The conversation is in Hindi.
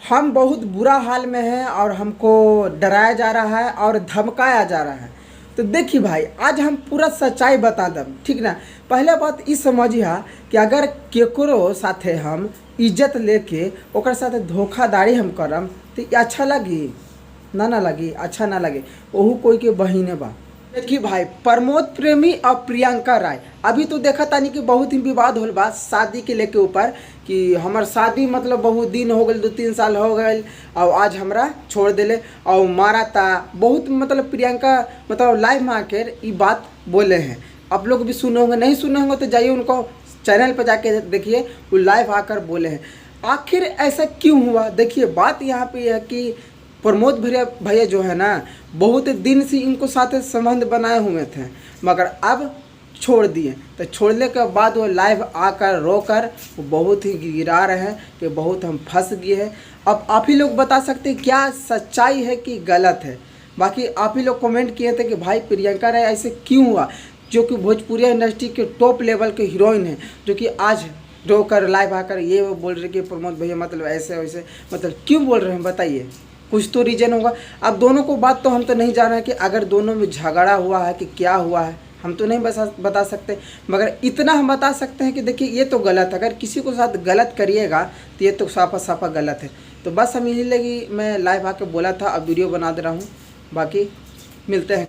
हम बहुत बुरा हाल में हैं और हमको डराया जा रहा है और धमकाया जा रहा है। तो देखिए भाई, आज हम पूरा सच्चाई बता दें, ठीक ना। पहले बात ई समझिए कि अगर केकरो साथे हम इज्जत लेके ओकर साथे धोखाधड़ी हम करम तो ये अच्छा लगी ना लगी, अच्छा ना लगे। वहू कोई के बहिने बा। देखिए भाई, प्रमोद प्रेमी और प्रियंका राय अभी तो देखा तानी कि बहुत ही विवाद होल बा शादी के लेके ऊपर कि हमार शादी मतलब बहुत दिन हो गए, 2-3 साल हो गए और आज हमरा छोड़ देले और मारा था बहुत। मतलब प्रियंका मतलब लाइव में आकर ये बात बोले हैं। आप लोग भी सुने होंगे, नहीं सुने होंगे तो जाइए उनको चैनल पर जाके देखिए, वो लाइव आकर बोले हैं। आखिर ऐसा क्यों हुआ? देखिए बात यहाँ पे है कि प्रमोद भैया जो है ना, बहुत दिन से इनको साथ संबंध बनाए हुए थे, मगर अब छोड़ दिए। तो छोड़ने के बाद वो लाइव आकर रोकर वो बहुत ही गिरा रहे हैं कि बहुत हम फंस गए हैं। अब आप ही लोग बता सकते हैं क्या सच्चाई है कि गलत है। बाकी आप ही लोग कमेंट किए थे कि भाई प्रियंका राय ऐसे क्यों हुआ, जो कि भोजपुरी इंडस्ट्री के टॉप लेवल के हीरोइन है, जो कि आज रोकर लाइव आकर ये वो बोल रहे कि प्रमोद भैया मतलब ऐसे वैसे, मतलब क्यों बोल रहे हैं बताइए। कुछ तो रीज़न होगा। अब दोनों को बात तो हम तो नहीं जान रहे कि अगर दोनों में झगड़ा हुआ है कि क्या हुआ है, हम तो नहीं बता सकते, मगर इतना हम बता सकते हैं कि देखिए ये तो गलत है। अगर किसी को साथ गलत करिएगा तो ये तो साफा साफा गलत है। तो बस हम यही लगी, मैं लाइव आके बोला था, अब वीडियो बना दे रहा हूँ। बाकी मिलते हैं।